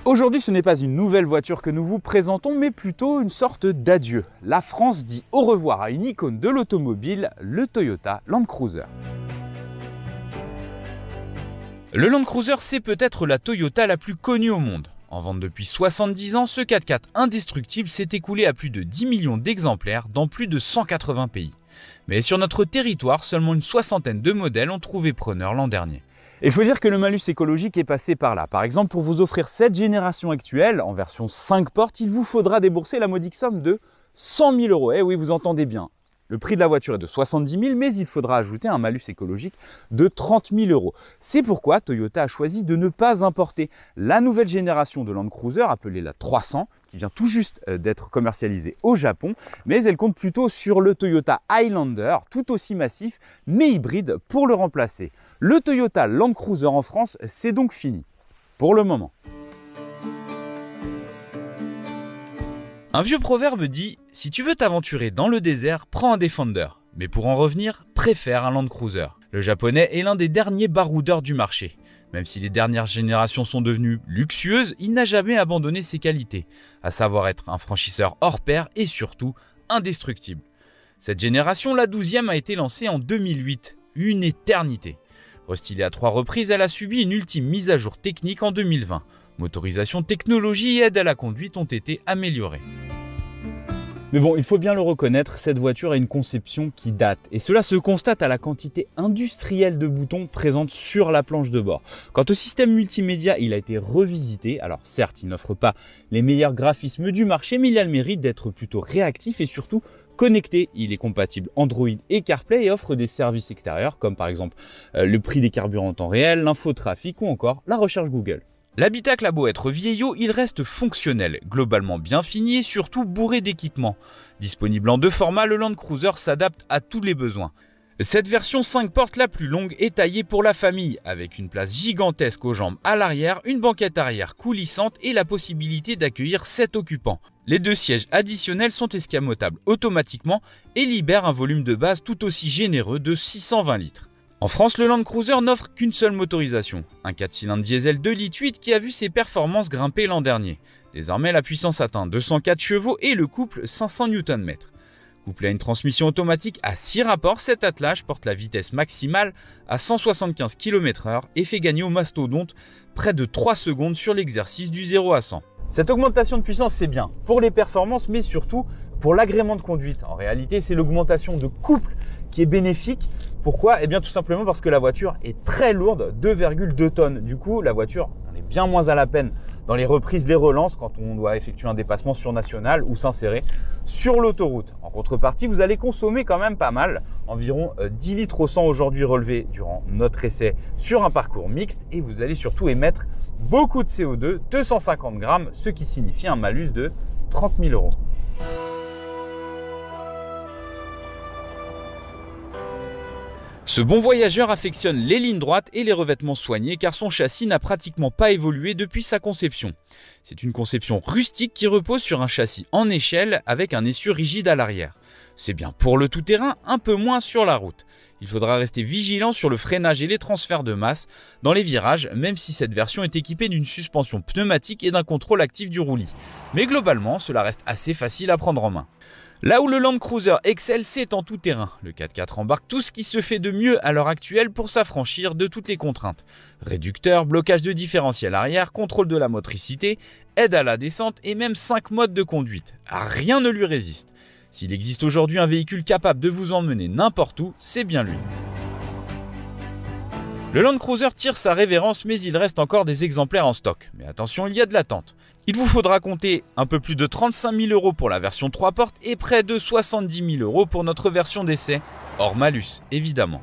Aujourd'hui, ce n'est pas une nouvelle voiture que nous vous présentons, mais plutôt une sorte d'adieu. La France dit au revoir à une icône de l'automobile, le Toyota Land Cruiser. Le Land Cruiser, c'est peut-être la Toyota la plus connue au monde. En vente depuis 70 ans, ce 4x4 indestructible s'est écoulé à plus de 10 millions d'exemplaires dans plus de 180 pays. Mais sur notre territoire, seulement une soixantaine de modèles ont trouvé preneur l'an dernier. Il faut dire que le malus écologique est passé par là. Par exemple, pour vous offrir cette génération actuelle, en version 5 portes, il vous faudra débourser la modique somme de 100 000 euros. Eh oui, vous entendez bien. Le prix de la voiture est de 70 000, mais il faudra ajouter un malus écologique de 30 000 euros. C'est pourquoi Toyota a choisi de ne pas importer la nouvelle génération de Land Cruiser, appelée la 300, qui vient tout juste d'être commercialisée au Japon, mais elle compte plutôt sur le Toyota Highlander, tout aussi massif, mais hybride, pour le remplacer. Le Toyota Land Cruiser en France, c'est donc fini, pour le moment. Un vieux proverbe dit « Si tu veux t'aventurer dans le désert, prends un Defender. Mais pour en revenir, préfère un Land Cruiser. » Le japonais est l'un des derniers baroudeurs du marché. Même si les dernières générations sont devenues luxueuses, il n'a jamais abandonné ses qualités, à savoir être un franchisseur hors pair et surtout indestructible. Cette génération, la 12e, a été lancée en 2008, une éternité. Restylée à 3 reprises, elle a subi une ultime mise à jour technique en 2020. Motorisation, technologie et aide à la conduite ont été améliorées. Mais bon, il faut bien le reconnaître, cette voiture a une conception qui date. Et cela se constate à la quantité industrielle de boutons présentes sur la planche de bord. Quant au système multimédia, il a été revisité. Alors certes, il n'offre pas les meilleurs graphismes du marché, mais il a le mérite d'être plutôt réactif et surtout connecté. Il est compatible Android et CarPlay et offre des services extérieurs comme par exemple le prix des carburants en temps réel, l'infotrafic ou encore la recherche Google. L'habitacle a beau être vieillot, il reste fonctionnel, globalement bien fini et surtout bourré d'équipements. Disponible en 2 formats, le Land Cruiser s'adapte à tous les besoins. Cette version 5 portes la plus longue est taillée pour la famille, avec une place gigantesque aux jambes à l'arrière, une banquette arrière coulissante et la possibilité d'accueillir 7 occupants. Les 2 sièges additionnels sont escamotables automatiquement et libèrent un volume de base tout aussi généreux de 620 litres. En France, le Land Cruiser n'offre qu'une seule motorisation, un 4 cylindres diesel 2,8 litres qui a vu ses performances grimper l'an dernier. Désormais, la puissance atteint 204 chevaux et le couple 500 Nm. Couplé à une transmission automatique à 6 rapports, cet attelage porte la vitesse maximale à 175 km/h et fait gagner au mastodonte près de 3 secondes sur l'exercice du 0 à 100. Cette augmentation de puissance, c'est bien pour les performances, mais surtout pour l'agrément de conduite. En réalité, c'est l'augmentation de couple qui est bénéfique. Pourquoi ? Eh bien tout simplement parce que la voiture est très lourde, 2,2 tonnes. Du coup, la voiture, on est bien moins à la peine dans les reprises, les relances, quand on doit effectuer un dépassement sur national ou s'insérer sur l'autoroute. En contrepartie, vous allez consommer quand même pas mal, environ 10 litres au 100 aujourd'hui relevés durant notre essai sur un parcours mixte, et vous allez surtout émettre beaucoup de CO2, 250 grammes, ce qui signifie un malus de 30 000 euros. Ce bon voyageur affectionne les lignes droites et les revêtements soignés car son châssis n'a pratiquement pas évolué depuis sa conception. C'est une conception rustique qui repose sur un châssis en échelle avec un essieu rigide à l'arrière. C'est bien pour le tout-terrain, un peu moins sur la route. Il faudra rester vigilant sur le freinage et les transferts de masse dans les virages, même si cette version est équipée d'une suspension pneumatique et d'un contrôle actif du roulis. Mais globalement, cela reste assez facile à prendre en main. Là où le Land Cruiser excelle, c'est en tout terrain. Le 4x4 embarque tout ce qui se fait de mieux à l'heure actuelle pour s'affranchir de toutes les contraintes. Réducteur, blocage de différentiel arrière, contrôle de la motricité, aide à la descente et même 5 modes de conduite. Rien ne lui résiste. S'il existe aujourd'hui un véhicule capable de vous emmener n'importe où, c'est bien lui. Le Land Cruiser tire sa révérence, mais il reste encore des exemplaires en stock. Mais attention, il y a de l'attente. Il vous faudra compter un peu plus de 35 000 euros pour la version 3 portes et près de 70 000 euros pour notre version d'essai, hors malus évidemment.